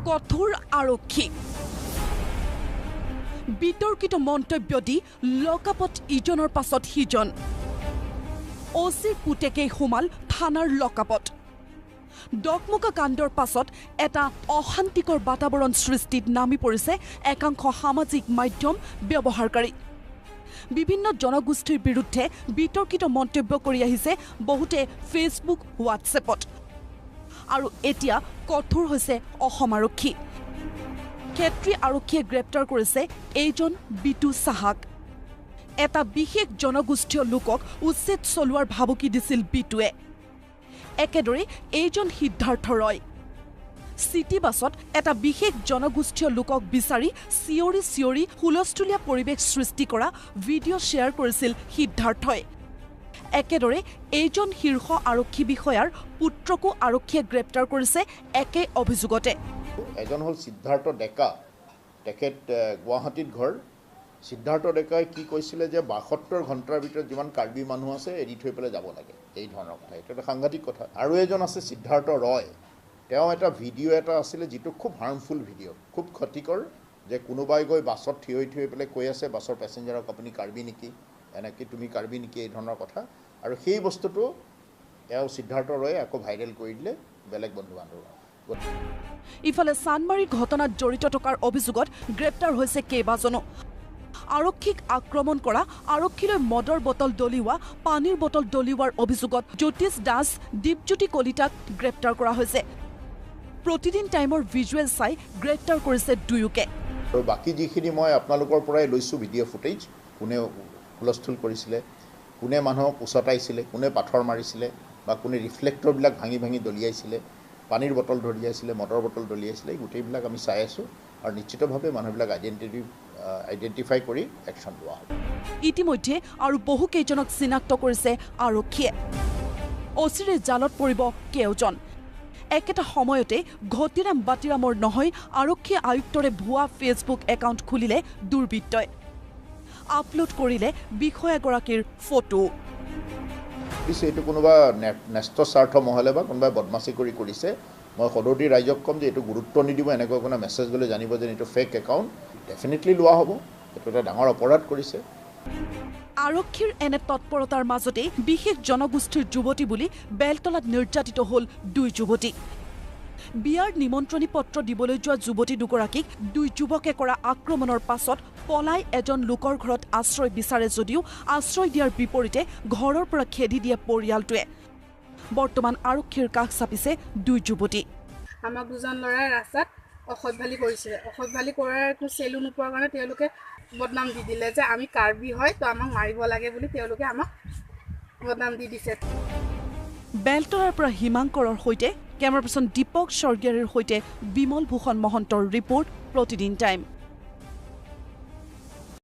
কঠোৰ আৰক্ষী বিতৰ্কিত মন্তব্য দি লকআপত ইজনৰ পাছত সিজন ওচিৰ পুতেকেই সোমাল থানাৰ লকআপত ডকমকা কাণ্ডৰ পাছত এটা অশান্তিকৰ বাতাবৰণ সৃষ্টিত নামি পৰিছে একাংশ সামাজিক মাধ্যম ব্যৱহাৰকাৰী বিভিন্ন জনগোষ্ঠীৰ বিৰুদ্ধে বিতৰ্কিত মন্তব্য কৰি আহিছে বহুতে ফেচবুক হোৱাটছএপত আৰু এতিয়া কঠোৰ হৈছে অসম আৰক্ষী ক্ষেত্ৰী আৰক্ষীয়ে গ্ৰেপ্তাৰ কৰিছে এইজন বিটু সাহাক এটা বিশেষ জনগোষ্ঠীয় লোকক উচ্ছেদ চলোৱাৰ ভাবুকি দিছিল বিটুৱে একেদৰে এইজন সিদ্ধাৰ্থ ৰয় সিটি বাছত এটা বিশেষ জনগোষ্ঠীয় লোকক বিচাৰি চিঞৰি হুলস্থুলীয়া পৰিৱেশ সৃষ্টি কৰা ভিডিঅ' শ্বেয়াৰ কৰিছিল সিদ্ধাৰ্থই একেদৰে এইজন শীৰ্ষ আৰক্ষী বিষয়াৰ পুত্ৰকো আৰক্ষীয়ে গ্ৰেপ্তাৰ কৰিছে একে অভিযোগতে এজন হল সিদ্ধাৰ্থ ডেকা তেখেত গুৱাহাটীত ঘৰ সিদ্ধাৰ্থ ডেকাই কি কৈছিলে যে ৭২ ঘণ্টাৰ ভিতৰত যিমান কাৰ্বি মানুহ আছে এৰি থৈ পেলাই যাব লাগে এই ধৰণৰ কথা এটা এটা সাংঘাতিক কথা আৰু এজন আছে সিদ্ধাৰ্থ ৰয় তেওঁ এটা ভিডিঅ' এটা আছিলে যিটো খুব হাৰ্মফুল ভিডিঅ' খুব ক্ষতিকৰ যে কোনোবাই গৈ বাছত থিয় পেলাই কৈ আছে বাছৰ পেছেঞ্জাৰক আপুনি কাৰ্বি নেকি এনেকৈ তুমি কাৰ্বি নেকি এই ধৰণৰ কথা আৰু সেই বস্তুটো তেওঁ সিদ্ধাৰ্থ ৰয়ে আকৌ ভাইৰেল কৰি দিলে বেলেগ বন্ধু বান্ধৱ ইফালে চানমাৰীৰ ঘটনাত জড়িত থকাৰ অভিযোগত গ্ৰেপ্তাৰ হৈছে কেইবাজনো আৰক্ষীক আক্ৰমণ কৰা আৰক্ষীলৈ মদৰ বটল দলিওৱা পানীৰ বটল দলিওৱাৰ অভিযোগত জ্যোতিষ দাস দীপজ্যোতি কলিতাক গ্ৰেপ্তাৰ কৰা হৈছে প্ৰতিদিন টাইমৰ ভিজুৱেল চাই গ্ৰেপ্তাৰ কৰিছে দুয়োকে আৰু বাকি যিখিনি মই আপোনালোকৰ পৰাই লৈছোঁ ভিডিঅ' ফুটেজ কোনে হুলস্থুল কৰিছিলে কোনে মানুহক উচতাইছিলে কোনে পাথৰ মাৰিছিলে বা কোনে ৰিফ্লেক্টৰবিলাক ভাঙি দলিয়াইছিলে পানীৰ বটল দলিয়াইছিলে মদৰ বটল দলিয়াইছিলে গোটেইবিলাক আমি চাই আছোঁ আৰু নিশ্চিতভাৱে মানুহবিলাক আইডেণ্টিফাই কৰি একশ্যন লোৱা হ'ব ইতিমধ্যে আৰু বহু কেইজনক চিনাক্ত কৰিছে আৰক্ষীয়ে অচিৰে জালত পৰিব কেওজন একেটা সময়তে ঘটিৰাম বাতিৰামৰ নহয় আৰক্ষী আয়ুক্তৰে ভুৱা ফেচবুক একাউণ্ট খুলিলে দুৰ্বৃত্তই আপলোড কৰিলে বিষয়াগৰাকীৰ ফটো পিছে এইটো কোনোবা ন্যস্ত স্বাৰ্থ মহলে বা কোনোবাই বদমাচি কৰিছে মই সদৌতি ৰাইজক ক'ম যে এইটো গুৰুত্ব নিদিব এনেকুৱা কোনো মেছেজ গ'লে জানিব যে এইটো ফেক একাউণ্ট ডেফিনেটলি লোৱা হ'ব এইটো এটা ডাঙৰ অপৰাধ কৰিছে আৰক্ষীৰ এনে তৎপৰতাৰ মাজতে বিশেষ জনগোষ্ঠীৰ যুৱতী বুলি বেলতলাত নিৰ্যাতিত হ'ল দুই যুৱতী বিয়াৰ নিমন্ত্ৰণী পত্ৰ দিবলৈ যোৱা যুৱতী দুগৰাকীক দুই যুৱকে কৰা আক্ৰমণৰ পাছত পলাই এজন লোকৰ ঘৰত আশ্ৰয় বিচাৰে যদিও আশ্ৰয় দিয়াৰ বিপৰীতে ঘৰৰ পৰা খেদি দিয়ে পৰিয়ালটোৱে বৰ্তমান আৰক্ষীৰ কাষ চাপিছে দুই যুৱতী আমাক দুজন ল'ৰাই ৰাস্তাত অসভ্যালি কৰিছিলে অসভ্যালি কৰাৰ একো চেলু নোপোৱাৰ কাৰণে তেওঁলোকে বদনাম দি দিলে যে আমি কাৰ্বি হয় তো আমাক মাৰিব লাগে বুলি তেওঁলোকে আমাক বদনাম দি দিছে বেলতলাৰ পৰা হিমাংকৰৰ সৈতে কেমেৰা পাৰ্চন দীপক স্বৰ্গীয়াৰীৰ সৈতে বিমল ভূষণ মহন্তৰ ৰিপৰ্ট প্ৰতিদিন টাইম